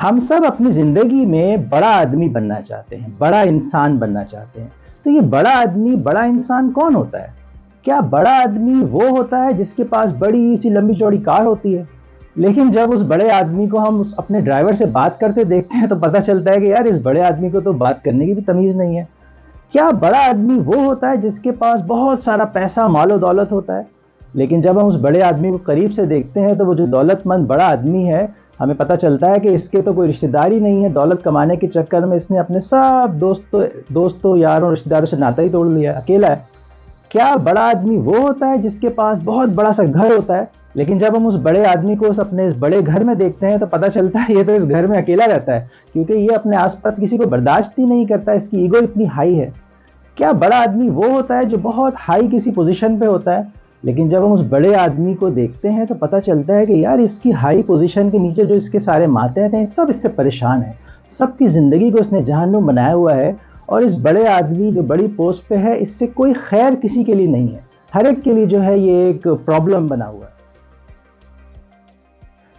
ہم سب اپنی زندگی میں بڑا آدمی بننا چاہتے ہیں، بڑا انسان بننا چاہتے ہیں۔ تو یہ بڑا آدمی، بڑا انسان کون ہوتا ہے؟ کیا بڑا آدمی وہ ہوتا ہے جس کے پاس بڑی سی لمبی چوڑی کار ہوتی ہے؟ لیکن جب اس بڑے آدمی کو ہم اپنے ڈرائیور سے بات کرتے دیکھتے ہیں تو پتہ چلتا ہے کہ یار اس بڑے آدمی کو تو بات کرنے کی بھی تمیز نہیں ہے۔ کیا بڑا آدمی وہ ہوتا ہے جس کے پاس بہت سارا پیسہ، مال و دولت ہوتا ہے؟ لیکن جب ہم اس بڑے آدمی کو قریب سے دیکھتے ہیں تو وہ جو دولت مند بڑا آدمی ہے، ہمیں پتہ چلتا ہے کہ اس کے تو کوئی رشتہ دار ہی نہیں ہے۔ دولت کمانے کے چکر میں اس نے اپنے سب دوستوں یاروں رشتہ داروں سے ناتا ہی توڑ لیا، اکیلا ہے۔ کیا بڑا آدمی وہ ہوتا ہے جس کے پاس بہت بڑا سا گھر ہوتا ہے، لیکن جب ہم اس بڑے آدمی کو اپنے اس بڑے گھر میں دیکھتے ہیں تو پتہ چلتا ہے یہ تو اس گھر میں اکیلا رہتا ہے، کیونکہ یہ اپنے آس پاس کسی کو برداشت ہی نہیں کرتا، اس کی ایگو اتنی ہائی ہے۔ کیا بڑا آدمی وہ ہوتا ہے جو بہت ہائی کسی پوزیشن پہ ہوتا ہے، لیکن جب ہم اس بڑے آدمی کو دیکھتے ہیں تو پتہ چلتا ہے کہ یار اس کی ہائی پوزیشن کے نیچے جو اس کے سارے ماتحت ہیں سب اس سے پریشان ہیں، سب کی زندگی کو اس نے جہنم بنایا ہوا ہے، اور اس بڑے آدمی جو بڑی پوسٹ پہ ہے اس سے کوئی خیر کسی کے لیے نہیں ہے، ہر ایک کے لیے جو ہے یہ ایک پرابلم بنا ہوا ہے۔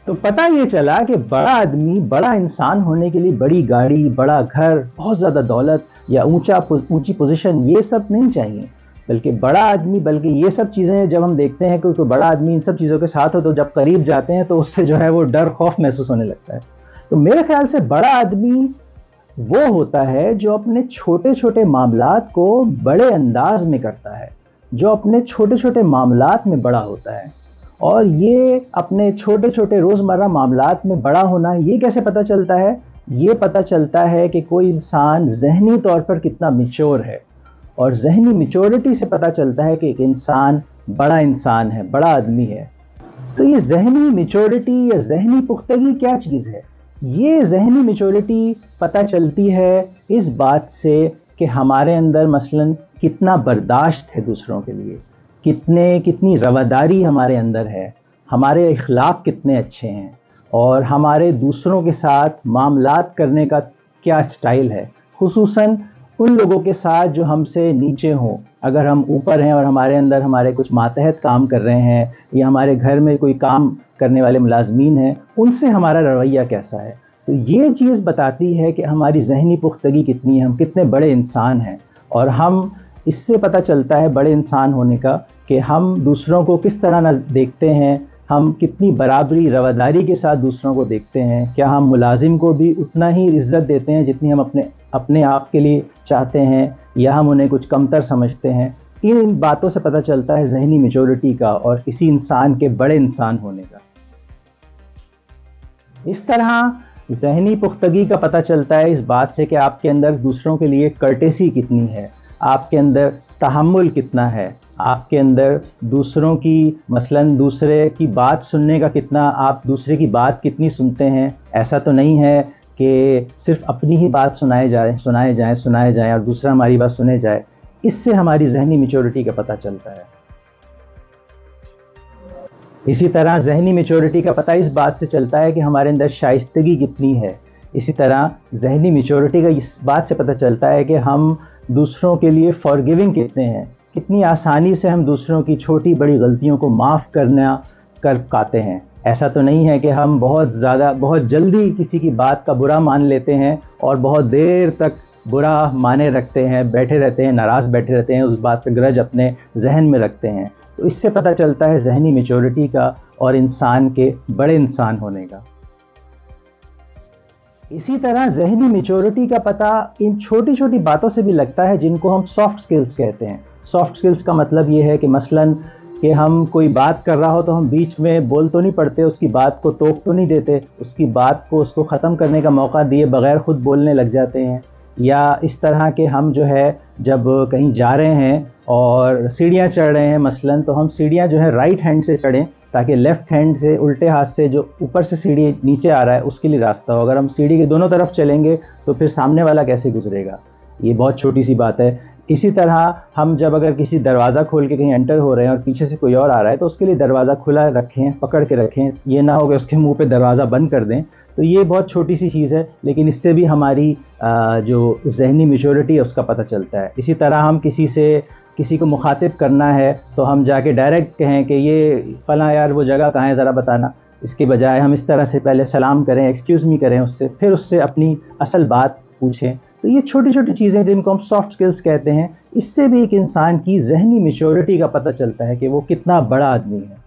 تو پتہ یہ چلا کہ بڑا آدمی، بڑا انسان ہونے کے لیے بڑی گاڑی، بڑا گھر، بہت زیادہ دولت یا اونچی پوزیشن یہ سب نہیں چاہیے، بلکہ بڑا آدمی، بلکہ یہ سب چیزیں جب ہم دیکھتے ہیں کہ کوئی بڑا آدمی ان سب چیزوں کے ساتھ ہو تو جب قریب جاتے ہیں تو اس سے جو ہے وہ ڈر، خوف محسوس ہونے لگتا ہے۔ تو میرے خیال سے بڑا آدمی وہ ہوتا ہے جو اپنے چھوٹے چھوٹے معاملات کو بڑے انداز میں کرتا ہے، جو اپنے چھوٹے چھوٹے معاملات میں بڑا ہوتا ہے۔ اور یہ اپنے چھوٹے چھوٹے روزمرہ معاملات میں بڑا ہونا یہ کیسے پتہ چلتا ہے؟ یہ پتہ چلتا ہے کہ کوئی انسان ذہنی طور پر کتنا میچور ہے، اور ذہنی میچورٹی سے پتہ چلتا ہے کہ ایک انسان بڑا انسان ہے، بڑا آدمی ہے۔ تو یہ ذہنی میچورٹی یا ذہنی پختگی کیا چیز ہے؟ یہ ذہنی میچورٹی پتہ چلتی ہے اس بات سے کہ ہمارے اندر مثلاً کتنا برداشت ہے دوسروں کے لیے، کتنی رواداری ہمارے اندر ہے، ہمارے اخلاق کتنے اچھے ہیں، اور ہمارے دوسروں کے ساتھ معاملات کرنے کا کیا سٹائل ہے، خصوصاً ان لوگوں کے ساتھ جو ہم سے نیچے ہوں۔ اگر ہم اوپر ہیں اور ہمارے اندر ہمارے کچھ ماتحت کام کر رہے ہیں، یا ہمارے گھر میں کوئی کام کرنے والے ملازمین ہیں، ان سے ہمارا رویہ کیسا ہے، تو یہ چیز بتاتی ہے کہ ہماری ذہنی پختگی کتنی ہے، ہم کتنے بڑے انسان ہیں۔ اور ہم اس سے پتہ چلتا ہے بڑے انسان ہونے کا کہ ہم دوسروں کو کس طرح دیکھتے ہیں، ہم کتنی برابری، رواداری کے ساتھ دوسروں کو دیکھتے ہیں، کیا ہم ملازم کو بھی اتنا ہی عزت دیتے ہیں جتنی ہم اپنے آپ کے لیے چاہتے ہیں، یا ہم انہیں کچھ کمتر سمجھتے ہیں۔ ان باتوں سے پتہ چلتا ہے ذہنی میچورٹی کا اور کسی انسان کے بڑے انسان ہونے کا۔ اس طرح ذہنی پختگی کا پتہ چلتا ہے اس بات سے کہ آپ کے اندر دوسروں کے لیے کرٹیسی کتنی ہے، آپ کے اندر تحمل کتنا ہے، آپ کے اندر دوسروں کی مثلاً دوسرے کی بات سننے کا کتنا، آپ دوسرے کی بات کتنی سنتے ہیں۔ ایسا تو نہیں ہے کہ صرف اپنی ہی بات سنائے جائیں اور دوسرا ہماری بات سنے جائے۔ اس سے ہماری ذہنی میچورٹی کا پتہ چلتا ہے۔ اسی طرح ذہنی میچورٹی کا پتہ اس بات سے چلتا ہے کہ ہمارے اندر شائستگی کتنی ہے۔ اسی طرح ذہنی میچورٹی کا اس بات سے پتہ چلتا ہے کہ ہم دوسروں کے لیے فارگیونگ کتنے ہیں، کتنی آسانی سے ہم دوسروں کی چھوٹی بڑی غلطیوں کو معاف کر پاتے ہیں۔ ایسا تو نہیں ہے کہ ہم بہت جلدی کسی کی بات کا برا مان لیتے ہیں اور بہت دیر تک برا مانے رکھتے ہیں، بیٹھے رہتے ہیں، ناراض بیٹھے رہتے ہیں، اس بات پہ گرج اپنے ذہن میں رکھتے ہیں۔ تو اس سے پتہ چلتا ہے ذہنی میچورٹی کا اور انسان کے بڑے انسان ہونے کا۔ اسی طرح ذہنی میچورٹی کا پتہ ان چھوٹی چھوٹی باتوں سے بھی لگتا ہے جن کو ہم سافٹ سکلز کہتے ہیں۔ سافٹ سکلز کا مطلب یہ ہے کہ مثلاً کہ ہم کوئی بات کر رہا ہو تو ہم بیچ میں بول تو نہیں پڑتے، اس کی بات کو توپ تو نہیں دیتے، اس کی بات کو اس کو ختم کرنے کا موقع دیے بغیر خود بولنے لگ جاتے ہیں۔ یا اس طرح کہ ہم جو ہے جب کہیں جا رہے ہیں اور سیڑھیاں چڑھ رہے ہیں مثلاً، تو ہم سیڑھیاں جو ہے رائٹ ہینڈ سے چڑھیں تاکہ لیفٹ ہینڈ سے، الٹے ہاتھ سے جو اوپر سے سیڑھی نیچے آ رہا ہے اس کے لیے راستہ ہو۔ اگر ہم سیڑھی کے دونوں طرف چلیں گے تو پھر سامنے والا کیسے گزرے گا؟ یہ بہت چھوٹی سی بات ہے۔ اسی طرح ہم جب اگر کسی دروازہ کھول کے کہیں انٹر ہو رہے ہیں اور پیچھے سے کوئی اور آ رہا ہے تو اس کے لیے دروازہ کھلا رکھیں، پکڑ کے رکھیں، یہ نہ ہو کہ اس کے منہ پہ دروازہ بند کر دیں۔ تو یہ بہت چھوٹی سی چیز ہے، لیکن اس سے بھی ہماری جو ذہنی میچورٹی ہے اس کا پتہ چلتا ہے۔ اسی طرح ہم کسی کو مخاطب کرنا ہے تو ہم جا کے ڈائریکٹ کہیں کہ یہ فلاں یار وہ جگہ کہاں ہے ذرا بتانا، اس کے بجائے ہم اس طرح سے پہلے سلام کریں، ایکسکیوز می کریں اس سے، پھر اس سے اپنی اصل بات پوچھیں. تو یہ چھوٹی چھوٹی چیزیں جن کو ہم سافٹ سکلز کہتے ہیں، اس سے بھی ایک انسان کی ذہنی میچورٹی کا پتہ چلتا ہے کہ وہ کتنا بڑا آدمی ہے.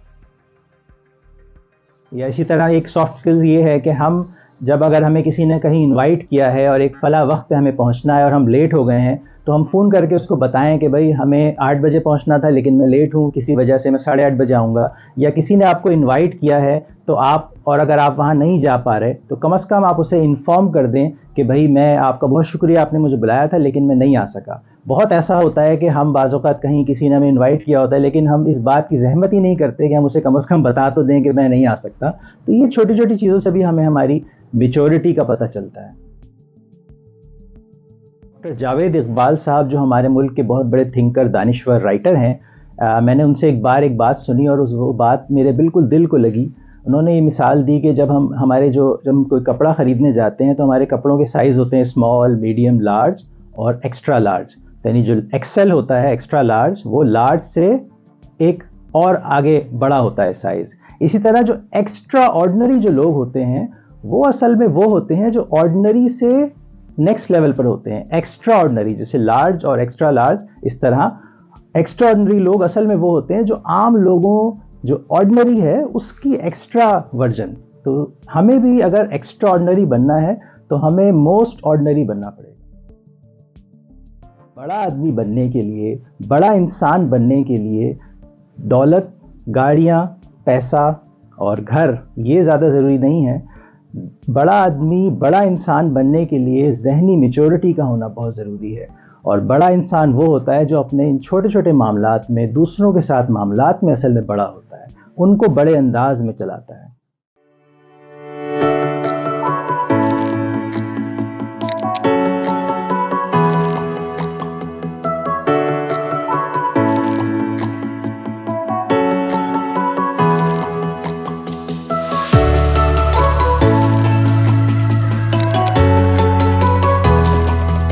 یا اسی طرح ایک سافٹ سکلز یہ ہے کہ ہم جب اگر ہمیں کسی نے کہیں انوائٹ کیا ہے اور ایک فلاں وقت پہ ہمیں پہنچنا ہے اور ہم لیٹ ہو گئے ہیں، تو ہم فون کر کے اس کو بتائیں کہ بھائی ہمیں 8 بجے پہنچنا تھا لیکن میں لیٹ ہوں، کسی وجہ سے میں 8:30 بجے آؤں گا. یا کسی نے آپ کو انوائٹ کیا ہے تو اور اگر آپ وہاں نہیں جا پا رہے تو کم از کم آپ اسے انفارم کر دیں کہ بھائی میں آپ کا بہت شکریہ، آپ نے مجھے بلایا تھا لیکن میں نہیں آ سکا. بہت ایسا ہوتا ہے کہ ہم بعض اوقات کہیں کسی نے ہمیں انوائٹ کیا ہوتا ہے لیکن ہم اس بات کی زحمت ہی نہیں کرتے کہ ہم اسے کم از کم بتا تو دیں کہ میں نہیں آ سکتا. تو یہ چھوٹی چھوٹی چیزوں سے بھی ہمیں ہماری میچورٹی کا پتہ چلتا ہے. ڈاکٹر جاوید اقبال صاحب جو ہمارے ملک کے بہت بڑے تھنکر، دانشور، رائٹر ہیں، میں نے ان سے ایک بات سنی اور وہ بات میرے بالکل دل کو لگی. انہوں نے یہ مثال دی کہ جب ہم کوئی کپڑا خریدنے جاتے ہیں تو ہمارے کپڑوں کے سائز ہوتے ہیں اسمال، میڈیم، لارج اور ایکسٹرا لارج. یعنی جو ایکسل ہوتا ہے، ایکسٹرا لارج، وہ لارج سے ایک اور آگے بڑا ہوتا ہے سائز. اسی طرح جو ایکسٹرا آرڈنری جو لوگ ہوتے ہیں وہ اصل میں وہ ہوتے ہیں جو آرڈنری سے نیکسٹ لیول پر ہوتے ہیں. ایکسٹرا آرڈنری جیسے لارج اور ایکسٹرا لارج، اس طرح ایکسٹرا آرڈنری لوگ اصل میں وہ ہوتے ہیں جو عام لوگوں جو آرڈنری ہے اس کی ایکسٹرا ورژن. تو ہمیں بھی اگر ایکسٹرا آرڈنری بننا ہے تو ہمیں موسٹ آرڈنری بننا پڑے گا. بڑا آدمی بننے کے لیے، بڑا انسان بننے کے لیے دولت، گاڑیاں، پیسہ اور گھر یہ زیادہ ضروری نہیں ہے. بڑا آدمی، بڑا انسان بننے کے لیے ذہنی میچورٹی کا ہونا بہت ضروری ہے. اور بڑا انسان وہ ہوتا ہے جو اپنے ان چھوٹے چھوٹے معاملات میں، دوسروں کے ساتھ معاملات میں اصل میں بڑا ہوتا ہے، ان کو بڑے انداز میں چلاتا ہے.